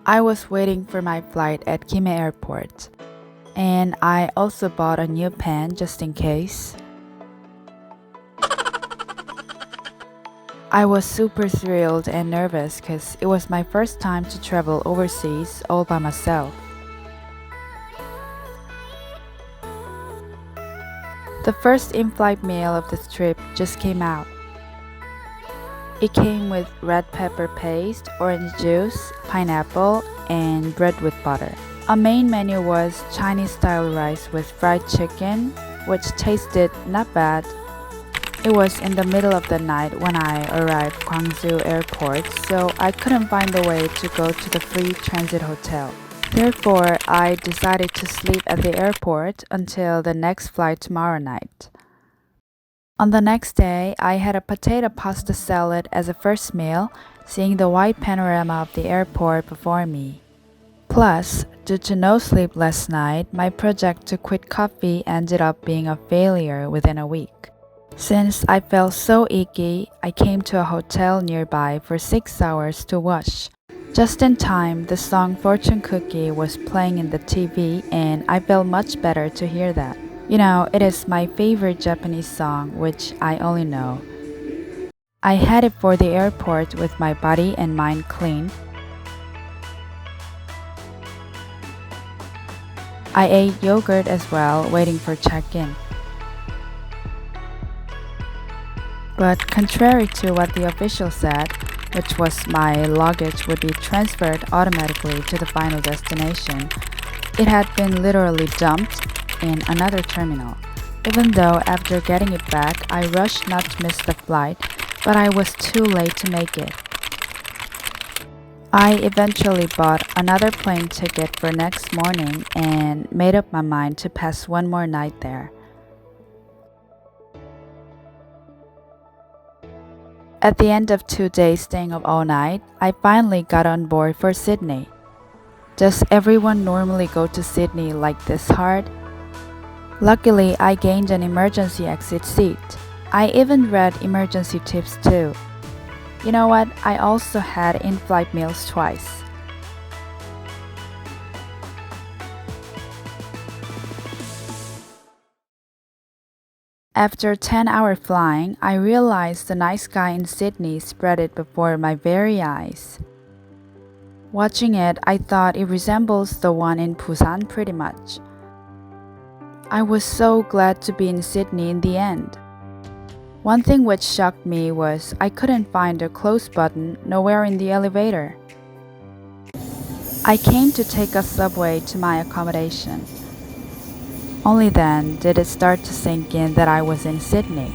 I was waiting for my flight at Kime Airport, and I also bought a new pen just in case. I was super thrilled and nervous because it was my first time to travel overseas all by myself. The first in-flight meal of this trip just came out. It came with red pepper paste, orange juice, pineapple, and bread with butter. A main menu was Chinese-style rice with fried chicken, which tasted not bad. It was in the middle of the night when I arrived Gwangju Airport, so I couldn't find a way to go to the free transit hotel. Therefore, I decided to sleep at the airport until the next flight tomorrow night. On the next day, I had a potato pasta salad as a first meal, seeing the wide panorama of the airport before me. Plus, due to no sleep last night, my project to quit coffee ended up being a failure within a week. Since I felt so icky, I came to a hotel nearby for 6 hours to wash. Just in time, the song Fortune Cookie was playing in the TV, and I felt much better to hear that. You know, it is my favorite Japanese song, which I only know. I headed for the airport with my body and mind clean. I ate yogurt as well, waiting for check-in. But contrary to what the official said, which was my luggage would be transferred automatically to the final destination, it had been literally dumped in another terminal. Even though after getting it back, I rushed not to miss the flight, but I was too late to make it. I eventually bought another plane ticket for next morning and made up my mind to pass one more night there. At the end of 2 days staying up all night, I finally got on board for Sydney. Does everyone normally go to Sydney like this hard? Luckily, I gained an emergency exit seat. I even read emergency tips too. You know what? I also had in-flight meals twice. After 10-hour flying, I realized the night sky in Sydney spread it before my very eyes. Watching it, I thought it resembles the one in Busan pretty much. I was so glad to be in Sydney in the end. One thing which shocked me was I couldn't find the close button nowhere in the elevator. I came to take a subway to my accommodation. Only then did it start to sink in that I was in Sydney.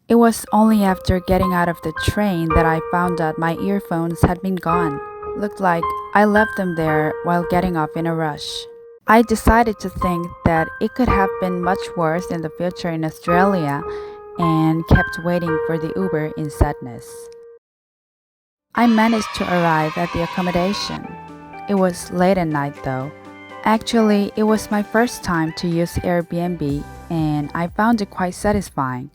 It was only after getting out of the train that I found out my earphones had been gone. Looked like I left them there while getting off in a rush. I decided to think that it could have been much worse in the future in Australia and kept waiting for the Uber in sadness. I managed to arrive at the accommodation. It was late at night though. Actually, it was my first time to use Airbnb and I found it quite satisfying.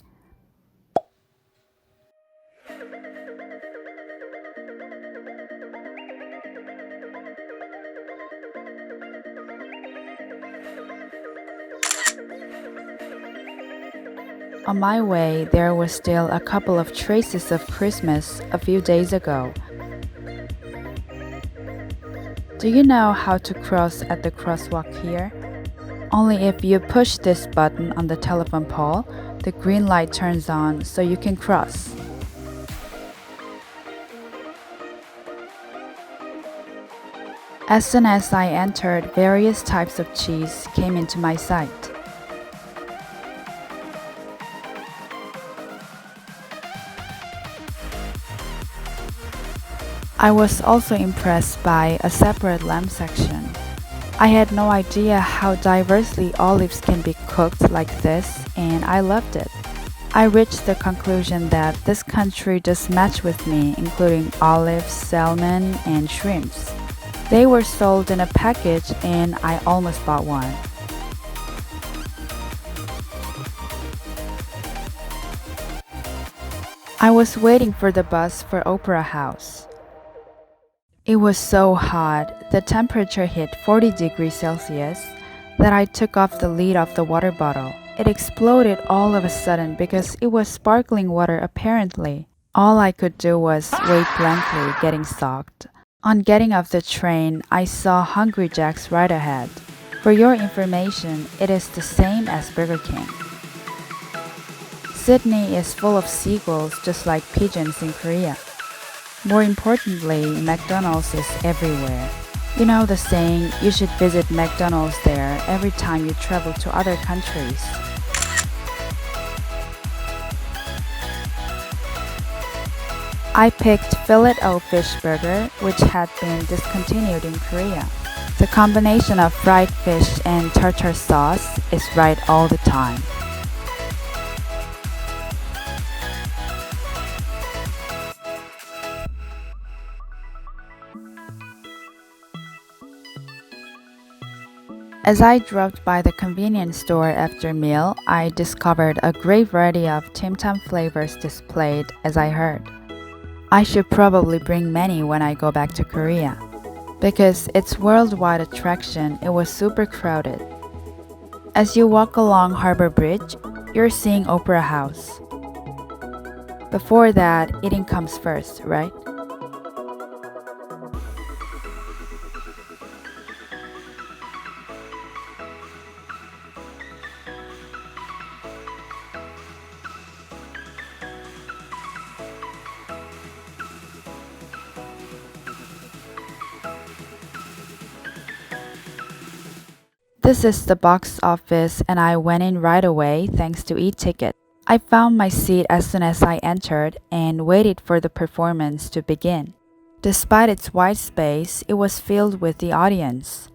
On my way, there was still a couple of traces of Christmas a few days ago. Do you know how to cross at the crosswalk here? Only if you push this button on the telephone pole, the green light turns on so you can cross. As soon as I entered, various types of cheese came into my sight. I was also impressed by a separate lamb section. I had no idea how diversely olives can be cooked like this, and I loved it. I reached the conclusion that this country does match with me, including olives, salmon, and shrimps. They were sold in a package, and I almost bought one. I was waiting for the bus for Opera House. It was so hot, the temperature hit 40 degrees Celsius, that I took off the lid of the water bottle. It exploded all of a sudden because it was sparkling water apparently. All I could do was wait blankly, getting soaked. On getting off the train, I saw Hungry Jack's right ahead. For your information, it is the same as Burger King. Sydney is full of seagulls just like pigeons in Korea. More importantly, McDonald's is everywhere. You know the saying, you should visit McDonald's there every time you travel to other countries. I picked Filet-O fish burger, which had been discontinued in Korea. The combination of fried fish and tartar sauce is right all the time. As I dropped by the convenience store after meal, I discovered a great variety of Tim Tam flavors displayed, as I heard. I should probably bring many when I go back to Korea. Because it's worldwide attraction, it was super crowded. As you walk along Harbor Bridge, you're seeing Opera House. Before that, eating comes first, right? This is the box office and I went in right away thanks to e-ticket. I found my seat as soon as I entered and waited for the performance to begin. Despite its wide space, it was filled with the audience.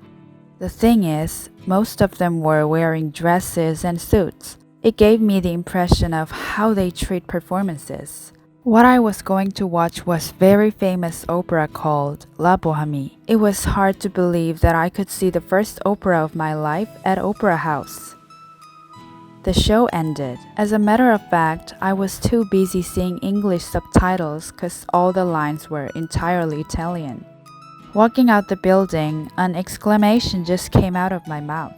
The thing is, most of them were wearing dresses and suits. It gave me the impression of how they treat performances. What I was going to watch was very famous opera called La Bohème. It was hard to believe that I could see the first opera of my life at Opera House. The show ended. As a matter of fact, I was too busy seeing English subtitles because all the lines were entirely Italian. Walking out the building, an exclamation just came out of my mouth.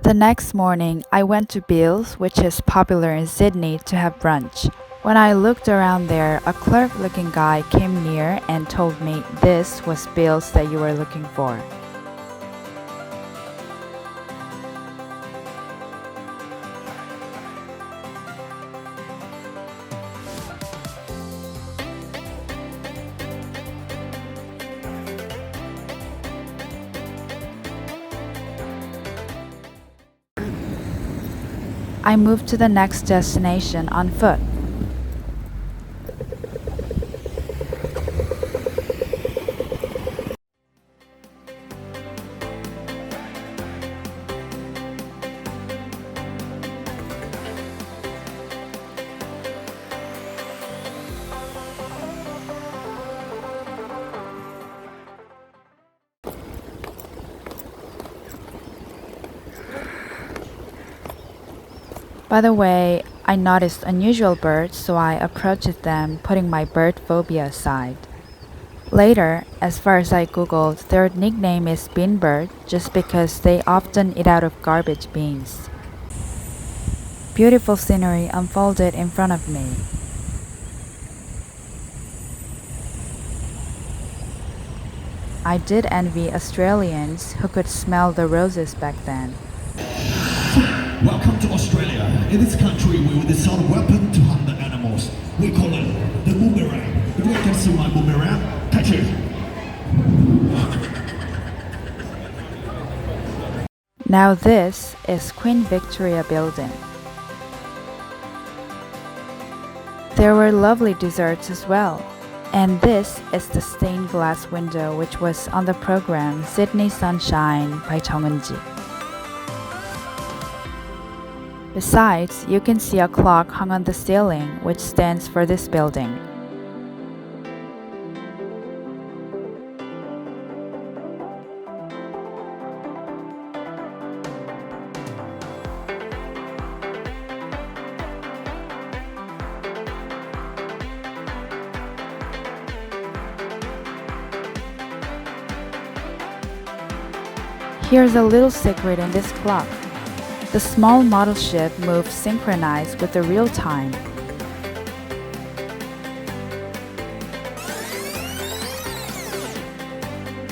The next morning, I went to Bill's, which is popular in Sydney, to have brunch. When I looked around there, a clerk-looking guy came near and told me this was Bill's that you were looking for. I moved to the next destination on foot. By the way, I noticed unusual birds, so I approached them, putting my bird phobia aside. Later, as far as I googled, their nickname is beanbird just because they often eat out of garbage bins. Beautiful scenery unfolded in front of me. I did envy Australians who could smell the roses back then. Welcome to Australia. In this country, we will design a weapon to hunt the animals. We call it the boomerang. Now this is Queen Victoria Building. There were lovely desserts as well. And this is the stained glass window which was on the program Sydney Sunshine by Jung Eun-ji. Besides, you can see a clock hung on the ceiling which stands for this building. Here's a little secret in this clock. The small model ship moves synchronized with the real time.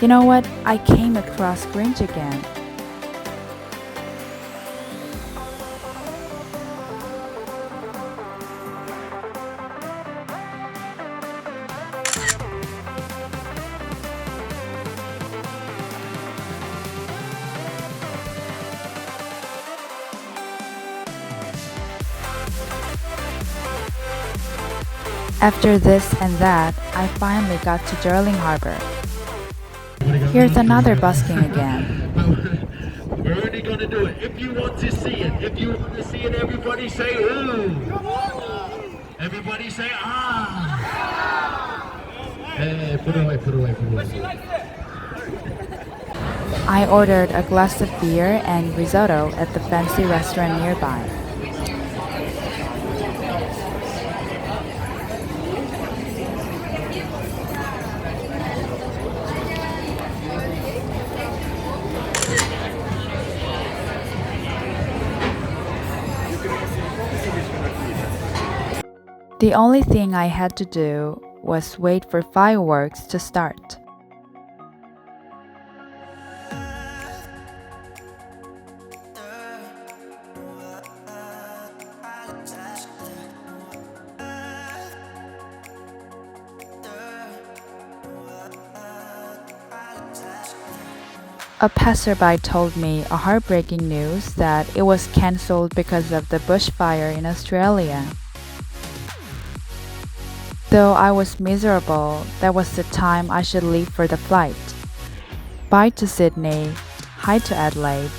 You know what? I came across Grinch again. After this and that, I finally got to Darling Harbor. Here's another busking again. We're only going to do it if you want to see it. If you want to see it, everybody say ooh. Everybody say ah. Hey, put it away. I ordered a glass of beer and risotto at the fancy restaurant nearby. The only thing I had to do was wait for fireworks to start. A passerby told me a heartbreaking news that it was cancelled because of the bushfire in Australia. Though I was miserable, that was the time I should leave for the flight. Bye to Sydney, hi to Adelaide.